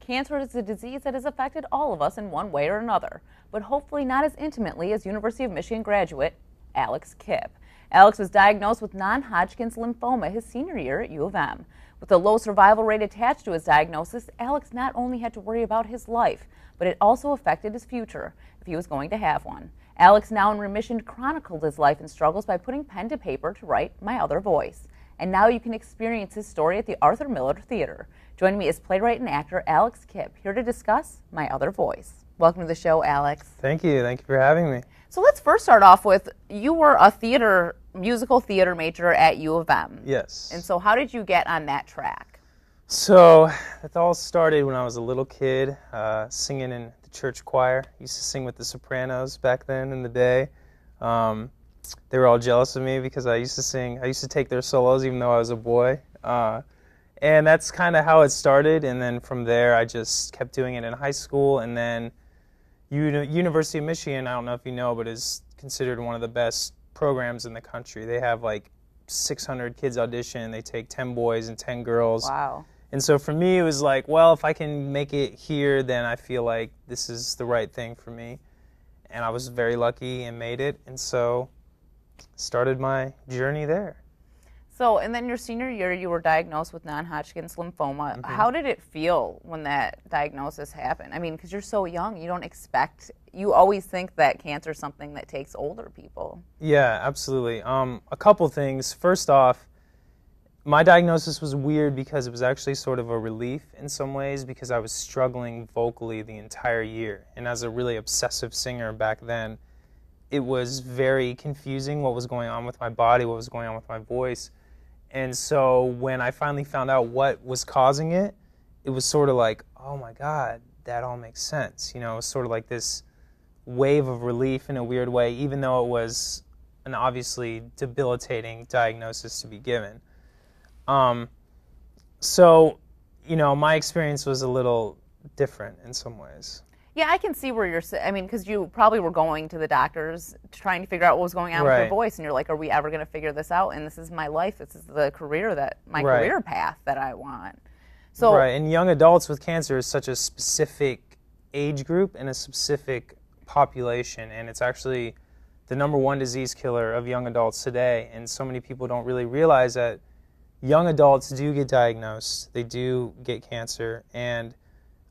Cancer is a disease that has affected all of us in one way or another, but hopefully not as intimately as University of Michigan graduate Alex Kip. Alex was diagnosed with non-Hodgkin's lymphoma his senior year at U of M. With a low survival rate attached to his diagnosis, Alex not only had to worry about his life, but it also affected his future if he was going to have one. Alex, now in remission, chronicled his life and struggles by putting pen to paper to write My Other Voice. And now you can experience his story at the Arthur Miller Theater. Joining me is playwright and actor Alex Kip, here to discuss My Other Voice. Welcome to the show, Alex. Thank you for having me. So let's first start off with, you were a musical theater major at U of M. Yes. And so how did you get on that track? So it all started when I was a little kid, singing in the church choir. Used to sing with the Sopranos back then in the day. They were all jealous of me because I used to take their solos even though I was a boy. And that's kind of how it started, and then from there I just kept doing it in high school, and then University of Michigan, I don't know if you know, but is considered one of the best programs in the country. They have like 600 kids audition, they take 10 boys and 10 girls. Wow. And so for me it was like, well, if I can make it here, then I feel like this is the right thing for me. And I was very lucky and made it, and so started my journey there. So, and then your senior year, you were diagnosed with non-Hodgkin's lymphoma. Mm-hmm. How did it feel when that diagnosis happened? I mean, because you're so young, you always think that cancer is something that takes older people. Yeah, absolutely. A couple things. First off, my diagnosis was weird because it was actually sort of a relief in some ways because I was struggling vocally the entire year. And as a really obsessive singer back then, it was very confusing what was going on with my body, what was going on with my voice. And so when I finally found out what was causing it, it was sort of like, oh my God, that all makes sense. You know, it was sort of like this wave of relief in a weird way, even though it was an obviously debilitating diagnosis to be given. So, you know, my experience was a little different in some ways. Yeah, I can see where because you probably were going to the doctors trying to figure out what was going on with your voice, and you're like, are we ever going to figure this out? And this is my life, this is the career path that I want. So, right, and young adults with cancer is such a specific age group and a specific population, and it's actually the #1 disease killer of young adults today, and so many people don't really realize that young adults do get diagnosed, they do get cancer, and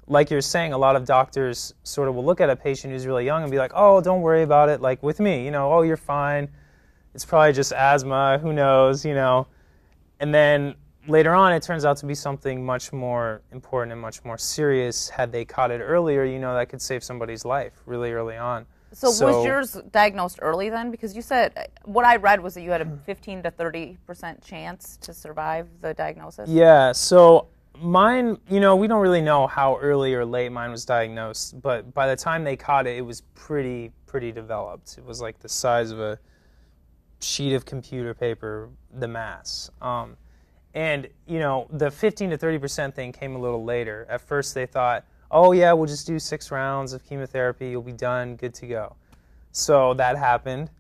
like you're saying, a lot of doctors sort of will look at a patient who's really young and be like, oh, don't worry about it, like with me, you know, oh, you're fine, it's probably just asthma, who knows, you know. And then later on, it turns out to be something much more important and much more serious. Had they caught it earlier, you know, that could save somebody's life really early on. So was yours diagnosed early then? Because you said, what I read was that you had a 15 to 30% chance to survive the diagnosis. Yeah, so mine, you know, we don't really know how early or late mine was diagnosed, but by the time they caught it, it was pretty developed. It was like the size of a sheet of computer paper, the mass. And, you know, the 15 to 30% thing came a little later. At first they thought, oh yeah, we'll just do 6 rounds of chemotherapy, you'll be done, good to go. So that happened,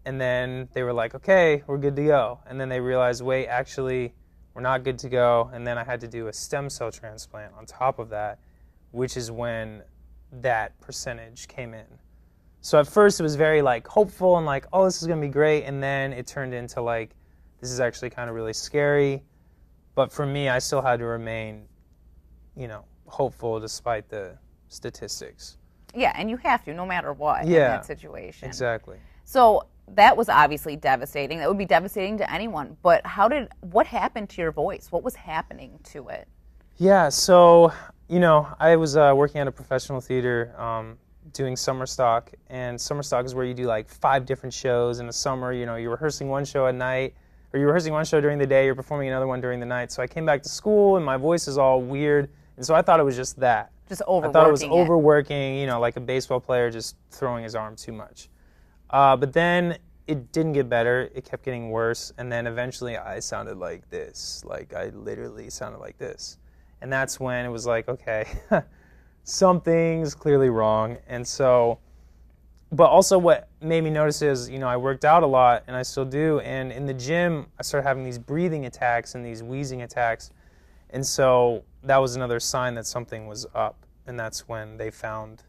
and then they were like, okay, we're good to go. And then they realized, wait, actually, we're not good to go, and then I had to do a stem cell transplant on top of that, which is when that percentage came in. So at first it was very like hopeful and like, oh, this is going to be great, and then it turned into like, this is actually kind of really scary. But for me, I still had to remain, you know, hopeful despite the statistics. Yeah, and you have to, no matter what, in that situation. Exactly. So that was obviously devastating. That would be devastating to anyone. But what happened to your voice? What was happening to it? Yeah, so, you know, I was working at a professional theater doing summer stock. And summer stock is where you do like 5 different shows in the summer. You know, you're rehearsing one show at night, or you're rehearsing one show during the day, you're performing another one during the night. So I came back to school and my voice is all weird. And so I thought it was just that. Just overworking. I thought it was overworking, you know, like a baseball player just throwing his arm too much. But then it didn't get better. It kept getting worse. And then eventually I sounded like this. Like I literally sounded like this. And that's when it was like, okay, something's clearly wrong. And so, but also what made me notice is, you know, I worked out a lot and I still do. And in the gym, I started having these breathing attacks and these wheezing attacks. And so that was another sign that something was up, and that's when they found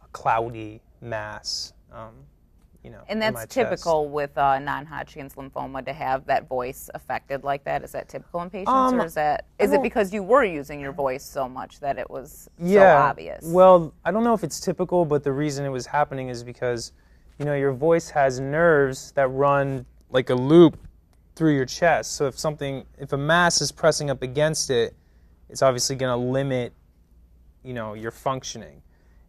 a cloudy mass, And in that's my typical chest. with non-Hodgkin's lymphoma to have that voice affected like that. Is that typical in patients, or is it because you were using your voice so much that it was so obvious? Well, I don't know if it's typical, but the reason it was happening is because, your voice has nerves that run like a loop through your chest. So if a mass is pressing up against it, it's obviously going to limit, your functioning.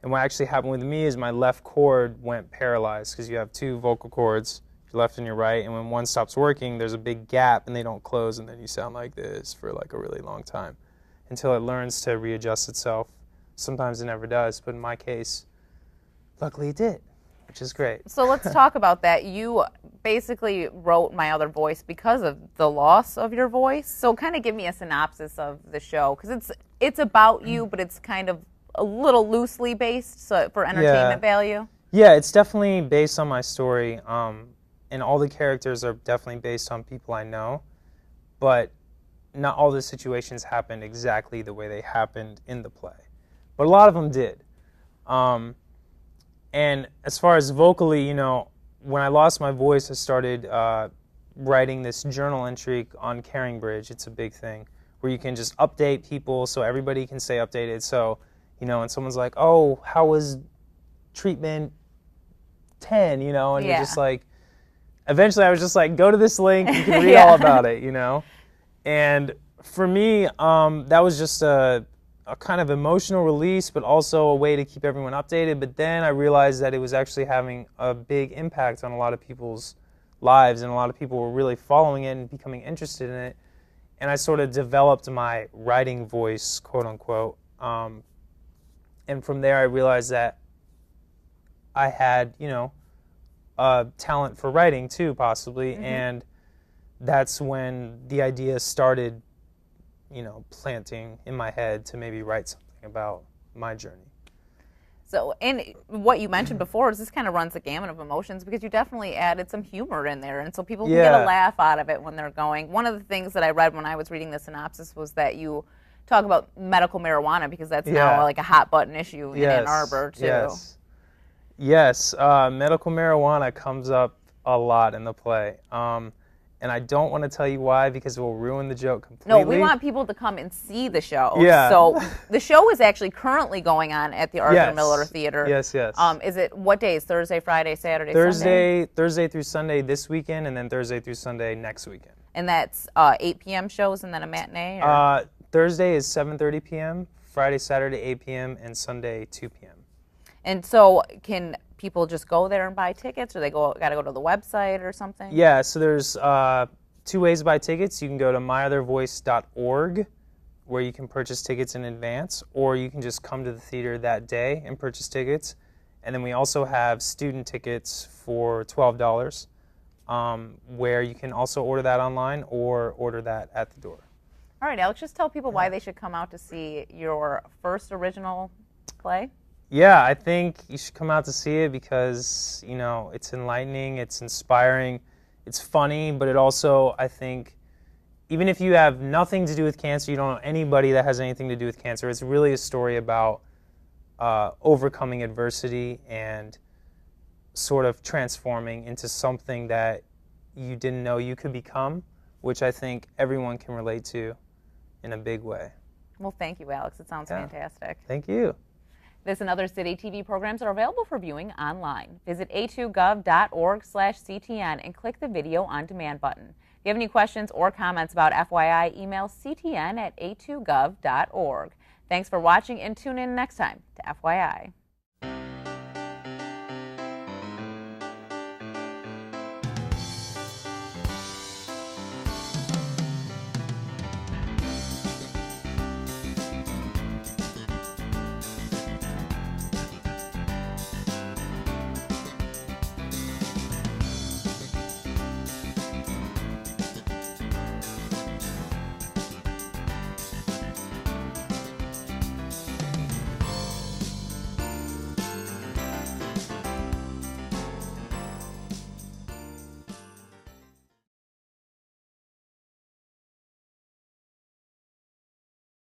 And what actually happened with me is my left cord went paralyzed, because you have two vocal cords, your left and your right, and when one stops working, there's a big gap and they don't close, and then you sound like this for like a really long time until it learns to readjust itself. Sometimes it never does, but in my case, luckily it did, which is great. So let's talk about that. You basically wrote My Other Voice because of the loss of your voice. So kind of give me a synopsis of the show, because it's about you, but it's kind of a little loosely based, so for entertainment value. Yeah, it's definitely based on my story, and all the characters are definitely based on people I know, but not all the situations happened exactly the way they happened in the play, but a lot of them did. And as far as vocally, when I lost my voice, I started writing this journal entry on Caring Bridge. It's a big thing where you can just update people so everybody can stay updated. So, and someone's like, oh, how was treatment 10, and you're just like, eventually I was just like, go to this link, you can read all about it, And for me, that was just a kind of emotional release, but also a way to keep everyone updated. But then I realized that it was actually having a big impact on a lot of people's lives, and a lot of people were really following it and becoming interested in it. And I sort of developed my writing voice, quote unquote. And from there, I realized that I had, talent for writing too, possibly. Mm-hmm. And that's when the idea started, planting in my head to maybe write something about my journey. So, and what you mentioned before is this kind of runs the gamut of emotions, because you definitely added some humor in there, and so people can get a laugh out of it when they're going. One of the things that I read when I was reading the synopsis was that you talk about medical marijuana, because that's now like a hot button issue in Ann Arbor too. Yes. Medical marijuana comes up a lot in the play. And I don't want to tell you why, because it will ruin the joke completely. No, we want people to come and see the show. Yeah. So the show is actually currently going on at the Arthur Miller Theater. Yes. Is it, what days? Thursday, Friday, Saturday, Sunday? Thursday through Sunday this weekend, and then Thursday through Sunday next weekend. And that's 8 p.m. shows and then a matinee? Or? Thursday is 7:30 p.m., Friday, Saturday, 8 p.m., and Sunday, 2 p.m. And so can people just go there and buy tickets, or they got to go to the website or something? Yeah, so there's two ways to buy tickets. You can go to myothervoice.org, where you can purchase tickets in advance, or you can just come to the theater that day and purchase tickets. And then we also have student tickets for $12, where you can also order that online or order that at the door. All right, Alex, just tell people why they should come out to see your first original play. Yeah, I think you should come out to see it because, it's enlightening, it's inspiring, it's funny, but it also, I think, even if you have nothing to do with cancer, you don't know anybody that has anything to do with cancer, it's really a story about overcoming adversity and sort of transforming into something that you didn't know you could become, which I think everyone can relate to in a big way. Well, thank you, Alex. It sounds fantastic. Thank you. This and other city TV programs are available for viewing online. Visit a2gov.org/CTN and click the Video on Demand button. If you have any questions or comments about FYI, email ctn@a2gov.org. Thanks for watching, and tune in next time to FYI.